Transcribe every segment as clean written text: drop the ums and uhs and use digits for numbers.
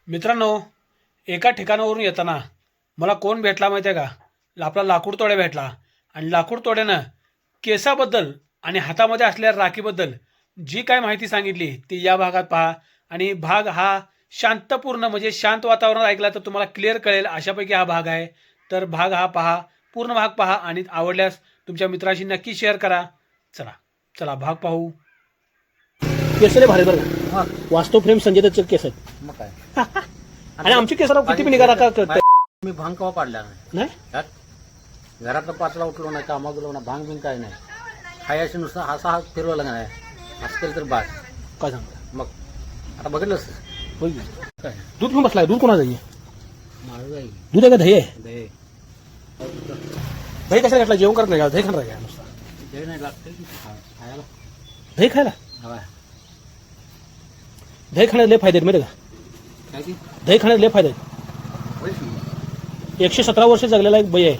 मित्रांनो, एका ठिकाणावरून येताना मला कोण भेटला माहिती आहे का? आपला लाकूड तोड्या भेटला. आणि लाकूड तोड्यानं केसाबद्दल आणि हातामध्ये असलेल्या राखीबद्दल जी काय माहिती सांगितली ती या भागात पहा. आणि भाग हा शांतपूर्ण म्हणजे शांत वातावरण ऐकला तर तुम्हाला क्लिअर कळेल अशापैकी हा भाग आहे. तर भाग हा पहा, पूर्ण भाग पहा आणि आवडल्यास तुमच्या मित्राशी नक्की शेअर करा. चला चला भाग पाहू. केसले भारी बरं वास्तव फ्रेम संजय दत्तचे केस आहेत. मग काय आणि आमची केसराव किती मी निघा का मी भांग कवा पाडला नाही. नाही घरातलं पाचला उठलो नाही, कामा गेलो ना, भांग बिंग काय नाही. खायची नुसतं हासा हात फिरवला नाही, असं केलं तर बास. काय सांगता? मग आता बघितलंस होय. काय दूध घेऊन बसलाय. दूध कोणाचं आहे? माझं जाईल दूध आहे का दही आहे? दे दही कशाला घातला? जेवण करत नाही का? दही खाणार आहे का नुसता? दे नाही लागते खायला. दही खायला? हवा दही खाण्यात लय फायदे आहेत माहिती का? काय की दही खाण्यात लय फायदे आहेत. 117 वर्ष जगलेला एक बाई आहे,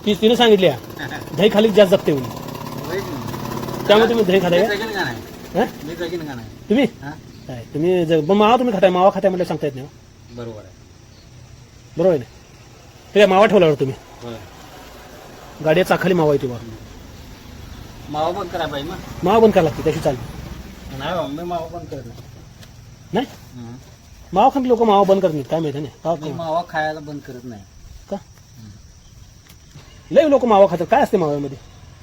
ती तिने सांगितली दही खाली जास्त जगते म्हणून. त्यामुळे तुम्ही दही खाताय का? हा? मी जगीन का नाही. तुम्ही हा? काय तुम्ही मावा तुम्ही खाताय? मावा खाताय म्हणजे सांगता येत नाही. बरोबर आहे. बरोबर आहे ना? ते मावा ठेवल्यावर तुम्ही होय. गाडीच्या चाखाली मावा येते बा. मावा बंद करा बाई. मग मावा बंद करायला लागते, त्याची चालते नाही बाबा, मी मावा बंद करत नाही. नाही. मावा खात लोक मावा बंद करत नाहीत, काय माहिती नाही मी का? मावा खायला बंद करत नाही. का लय लोक मावा खातात? काय असते माव्यामध्ये?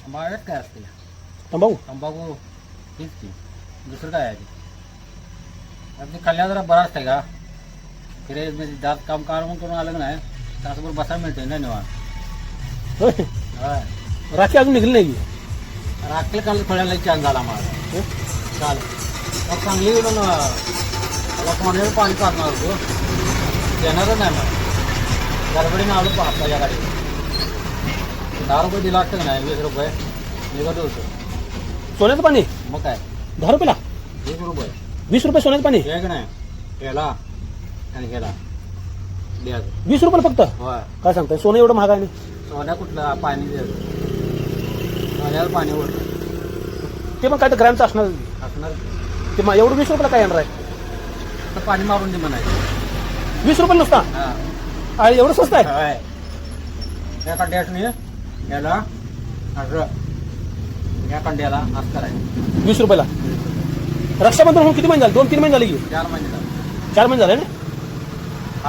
माव्यात काय असते? तंबाखू. तंबाखू हेच की, दुसरं काय आहे ते? ते खाल्ल्या जरा बरं असतंय का? फिरे म्हणजे दात काम करून आलं का नाही त्यासोबत बसायला मिळते ना निवांत. होय. होय. राखी अजून निघली नाही की? राखील काल खोळ्याला छान झाला माझा. चाल मग चांगली गेलो ना, मला पाण्यावर पाणी पाहणार होतो, देणारच नाही मग. गडबडीने आलो पाहता या गाडी. 10 रुपये दिला असतं का नाही, 20 रुपये निघत होतो. सोन्याचं पाणी मग काय 10 रुपयाला? 20 रुपये 20 रुपये सोन्याचं पाणी? हे का नाही, ह्याला आणि ह्याला द्यायचं. 20 रुपये फक्त? होय. काय सांगताय? सोनं एवढं महाग आहे? सोन्या कुठलं पाणी द्यायचं, सोन्यावर पाणी ओढतं ते पण काय तर ग्रॅमचं असणार असणार. ते एवढं 20 रुपयाला काय येणार आहे? तर पाणी मारून दे म्हणायचं. 20 रुपये नुसता? हां आणि एवढं स्वस्त आहे? होय. त्या कंड्यासनी याला असं, या कंड्याला असं करायचं 20 रुपयाला. रक्षाबंधन होऊन किती महिने झाले? 2-3 महिने झाले की? 4 महिने झाले. 4 महिने झाले ना?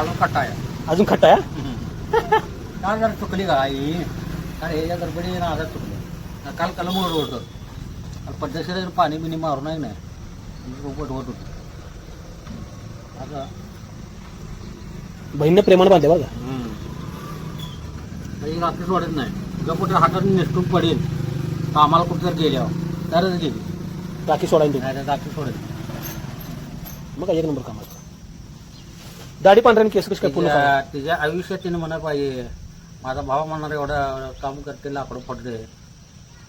अजून कट्टा आहे. अजून खट्टा आहे? काल जरा चुकली का आई? काल ह्याच्या गडबडी ना आता चुकलं. काल कलमोड होतं, काल पद्धतशीर पाणी बिणी मारू नाही रोपट होत होतं. आता बहिणीने प्रेमानं बांधले बघा. रात्री सोडत नाही. जर कुठे हातात निसटून पडेल तर आम्हाला कुठं जर गेल्यावर तरच गेली, राखी सोडायला तुम्ही? नाही रात्री सोडत नाही. मग काय एक नंबर काम असतं. दाढी पांढऱ्याने केस कशी काय पूर्ण करा? तिच्या आयुष्यात तिने म्हणा पाहिजे, माझा भाव म्हणणार एवढं काम करते, लाकडं पडते,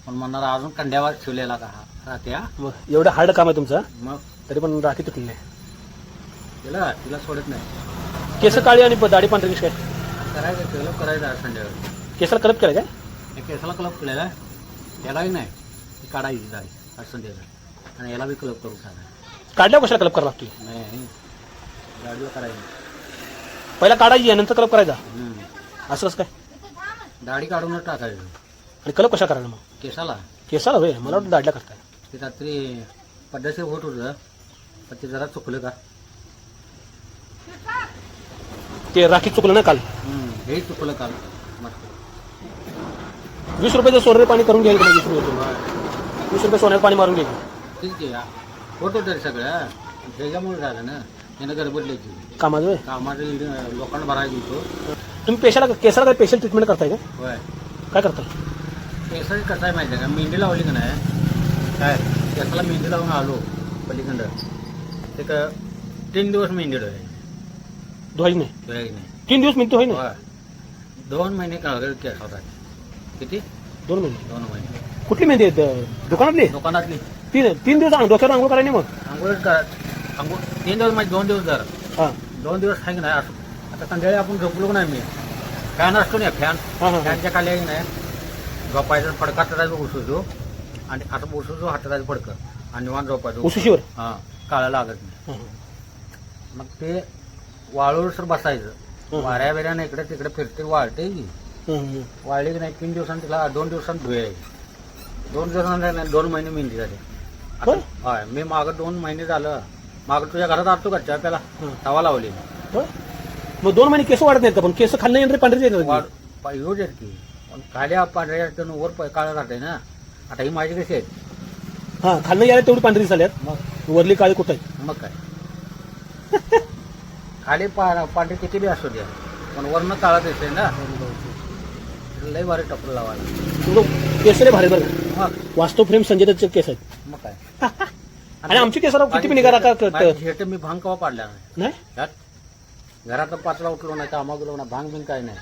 पण म्हणणार अजून कंड्यावर ठेवलेला का हा राहत्या. मग एवढं हार्ड काम आहे तुमचं, मग तरी पण राखी तुटली नाही. तिला सोडत नाही. केस काळी आणि दाढी पांढरी कशी काय? करायचं कलप करायचं संध्याकाळी. केसाला करत केलं काय? हे केसाला कलप केलेला, यालाही नाही, ती काढायची जाळी आज संध्याकाळी, आणि याला बी कलप करून खायला. काढल्यावर कशाला कलप करावा लागतो? नाही, गाडीला करायचं. पहिला काढायची आहे नंतर कलप करायचा, असं कसं काय? दाढी काढूनच टाकायचं. आणि कलप कशा करायला मग? केसाला केसाला होय? मला वाटतं दाढल्या करताय. ते रात्री पद्धतशीर होत होतं, पण ते जरा चुकलं का. ते राखी चुकलं ना काल? हे चुकलं काल मस्त. 20 रुपये सोन्याचं पाणी करून घ्यायला 20 रुपये 20 रुपये सोन्याचं पाणी मारून घ्यायचं. तेच की होत होतं सगळं, त्याच्यामुळे झालं ना. त्यानं गडबडल्याची कामाचं होय? कामाचं लोकांना भरायला देतो. तुम्ही पेशाला केसाला काय स्पेशल ट्रीटमेंट करताय का? होय. काय करताय? केसाची कसं आहे माहिती आहे का, मेहंदी लावली का नाही, काय केसाला मेहंदी लावून आलो पलीकडं, एक 3 दिवस मेहंदी डोळ्याची धुवायची नाही? नाही. 3 दिवस मिळतो होय ना? होय. 2 महिने काढले केस होता. किती? 2 महिने. 2 महिने. कुठली मेहंदी आहे? दुकानातली? दुकानातली. 3 दिवस डोक्यावर आंघोळ करायला मग? आंघोळच करा. आंघोळ 3 दिवस म्हणजे 2 दिवस जर हां 2 दिवस आहे की नाही. असं आता संध्याकाळी आपण झोपलो की नाही, मी फॅन असतो ना, फॅन हां हां फॅनच्या खाली आहे की नाही, झोपायचं फडका हाताचा उसवतो, आणि असं उसवतो हाताचं फडकं, आणि निवांत झोपायचं. उशिशीवर? हां, काळा लागत नाही. हां मग ते वाळूसर बसायचं वाऱ्या बिऱ्याने इकडे तिकडे फिरते वाळते की वाळली की नाही 3 दिवसांनी तिला 2 दिवसांत धुयायची 2 दिवसांनी 2 महिने मेहंदी झाली होय? होय मी मागं 2 महिने झालं मागं तुझ्या घरात आलतो का चहा प्याला तवा लावली होय? मग 2 महिने केस वाढत नाहीत का पण केस खाल्ल्यानंतर पांढरे वाढ येऊ देत की पण खाली पांढऱ्या वर काळा राहते ना आता ही माझी कशी आहेत हा खाल्लं यायला तेवढी पांढरी झाल्यात मग वरली काळी कुठं आहे मग काय खाली पांढरे किती बी असू द्या पण वरनं काळा दिसते ना लय भारी टपलं लावायला तुझं केस लय भारी बरं का? मग वास्तव फ्रेम संजय दत्तचे केस आहेत मग काय आणि आमची केसाला किती बी निघा शेट मी भांग कवा पाडल्या नाही नाही त्यात घरात 5ला उठलो नाही कामा गेलो ना भांग बिंग काय नाही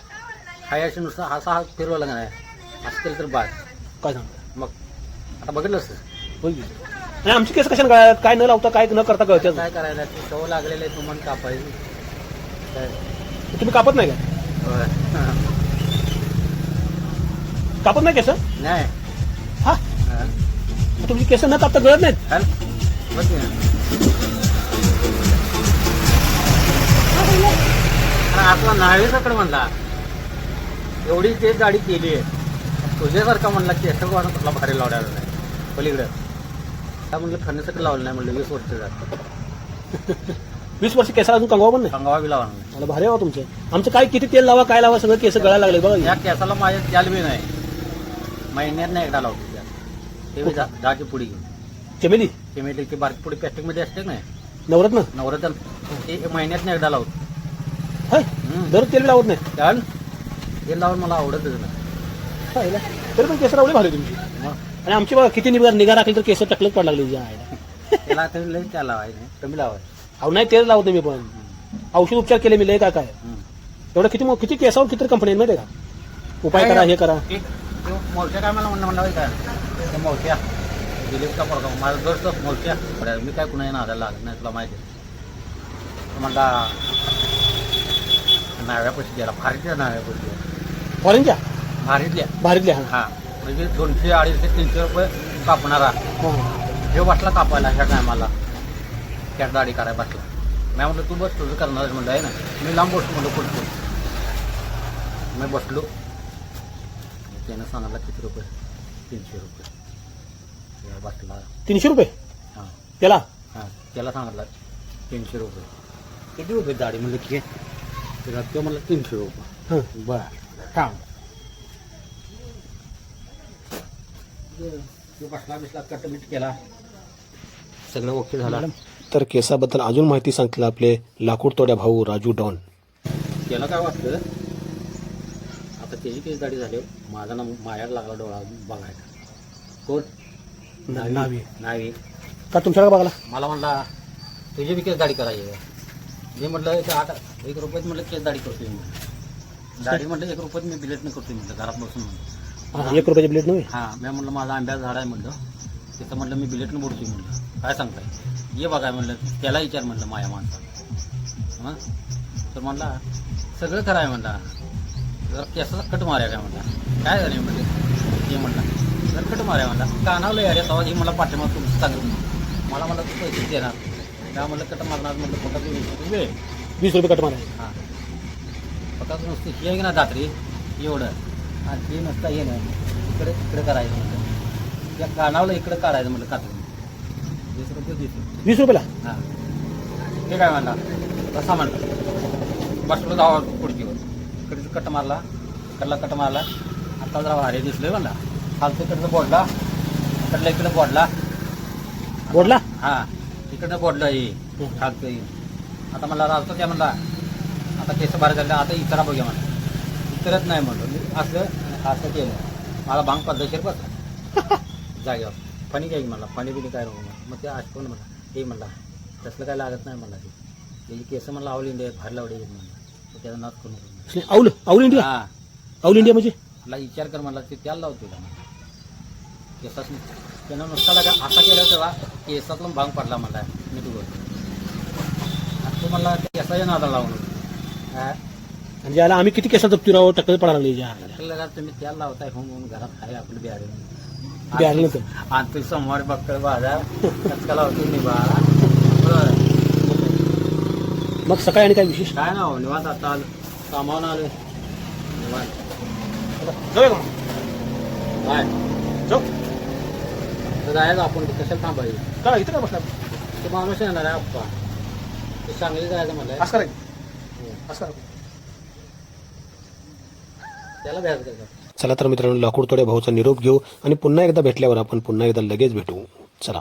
खायची नुसतं हात फिरवला नाही असं केलं तर बाद काय सांगता मग आता बघितलंस होय की? आणि आमची केस कशाने गळ्यात काय न लावता काय न करता कळते काय करायला ते सवय लागलेले तुम्हाला कापायची काय तुम्ही कापत नाही का होय. कापत नाही केस नाही हा हा. तुमची केस न कापता गळत नाहीत हल? बघ की. आणि आपला नावेकडे म्हणला एवढी ते गाडी केली आहे तुझ्यासारखा म्हणला की असं वाटत कुठला भारी लावण्याला नाही पलीकडं काय म्हणलं खाण्यासाठी लावलं नाही म्हणलं 20 वर्ष जात 20 वर्ष केसाला अजून कंगवा पण नाही कंगावा बी लावला नाही मला भारी आहे तुमचं आमचं काय किती तेल लावा काय लावा सगळं केस गळायला लागले बघा या केसाला माझ्या जाल बी नाही महिन्यात नाही एकदा लावतो त्यात ते बी 10ची पुडी घेऊन चमेली केमिकलची बारकी पुडी प्लॅस्टिकमध्ये असते ना नवरत्न नवरत्न ते महिन्यात नाही एकदा लावतो होय दर तेल लावत नाही कारण ते लावून मला आवडतच नाही पाहिलं? तरी पण केस लावले भारी तुमची मग आणि आमची बघा किती निघा राखली तर केस टकलच पड लागली त्याला तरी लई त्या लावायचं कमी लावायचं अहो नाही तेच लावतो मी पण औषध उपचार केले मी लय काय काय एवढं किती केसावर किती कंपनी माहिती आहे का उपाय करा हे करा मोर्चा काय मला म्हणलं काय त्या मोर्चा दिलीप का पोरगा माझा दोस्त मोर्चा मी काय कुणाही नादायला लागत नाही तुला माहिती आहे म्हणला नाव्यापाशी गेला भारीतल्या नाव्यापाशी फॉरेनच्या भारीतल्या हा हा म्हणजे 200 250 300 रुपये कापणारा हा. हे बसला कापायला ह्या टायमाला त्या दाढी करायला बसला मी म्हटलं तू बस तुझं करणार म्हणलं आहे ना मी लांब बसतो म्हणलं कुठं मी बसलो त्यानं सांगायला किती रुपये 300 रुपये बसला 300 रुपये हां त्याला हां त्याला सांगितलं 300 रुपये किती रुपये दाढी म्हणलं की त्याला तो म्हणलं 300 रुपये हं. बरं थांब तो बसला बिसला कटमीट केला सगळं ओके झालं तर केसाबद्दल अजून माहिती सांगतील आपले लाकूड तोड्या भाऊ राजू डॉन त्याला काय वाटतं आता त्याची केस दाढी झाली माझा ना मायाला लागला डोळा बघायला कोण नाही का तुमच्याकडे बघायला मला म्हणला तुझी बी केस दाढी करायची मी म्हटलं एक रुपयात म्हटलं केस दाढी करतोय मी दाढी म्हटलं 1 रुपयात मी बिलेटनं करतोय म्हटलं घरात बसून म्हणलं 1 रुपयाची प्लेट नव्हे हां मी म्हटलं माझा आंब्याचं झाड आहे म्हटलं तिथं म्हटलं मी बिलेटनं बुडतोय म्हटलं काय सांगताय ये बघाय म्हटलं त्याला विचार म्हटलं माया माणसा हां तर म्हणला सगळं कराय म्हणला जर केसाचा कट मार्या काय म्हणला काय झालं म्हटलं ते म्हणला जर कट मार्या म्हणला कानावलं यार तेव्हा ही मला पाठीमाग तुमचं सांगितलं मला म्हणलं तू पैसे देणार त्या म्हणलं कट मारणार म्हटलं फक्त 20 रुपये कट मारा हां फक्त नुसतं हे आहे ना दात्री एवढं आणि ते नसता ये ना इकडे तिकडे करायचं म्हटलं त्या कानावलं इकडे काढायचं म्हटलं कातून 20 रुपये देतो 20 रुपयाला हां ते काय म्हणला कसा म्हणलं बसलो जावा खुर्चीवर इकडे कट मारला इकडला कट मारला आता जरा भारी दिसलोय म्हणला खालचं इकडचं बोडला इकडे बोडला बोडला हां इकडनं बोडलं हे खालचं हे आता मला राहतो त्या म्हणला आता केस बाहेर झाले आता इतरा बघूया म्हणला इतरत नाही म्हणलं मी असं केलं मला भांग पद्धतशीर बसला जागेवर पाणी घ्यायची म्हणला पाणी बिणी काय नको मग ते आठवण म्हणला हे म्हणला तसलं काय लागत नाही म्हणला त्याची केस म्हणला आवली इंडिया बाहेर लावली म्हणला त्याचा नाच करू नको औल इंडिया हां औल इंडिया म्हणजे मला विचार कर म्हणला ते त्याला लावतो केसाच त्यानं नुसता लागा आता केलं तेव्हा केसातला भांग पडला मला मी तू बोलतो तो म्हणला केसाच्या नादा लावून म्हणजे याला आम्ही किती केसा जप्ती राहू टक्कल पडायला लागले तुम्ही त्याला लावताय हो म्हणून घरात आहे आपलं बिहारी आणि सोमवारी बक्कळ बाजार कचका लावतो मी बा मग सकाळी आणि काय विशेष? काय ना निवांत आता आलो, कामावून आलो निवांत. जाऊया का मग? काय जाऊ तर जायचं आपण कशाला थांबायचं. का इथं काय बसणार? ते माणूस येणार आहे आप्पा, ते सांगली जायचं मला. असं करायचं असं करा. त्याला द्यायचं त्याचं. चला तर मित्रांनो, लाकूड तोड्या भाऊचा निरोप घेऊ आणि पुन्हा एकदा भेटल्यावर आपण पुन्हा एकदा लगेच भेटू. चला.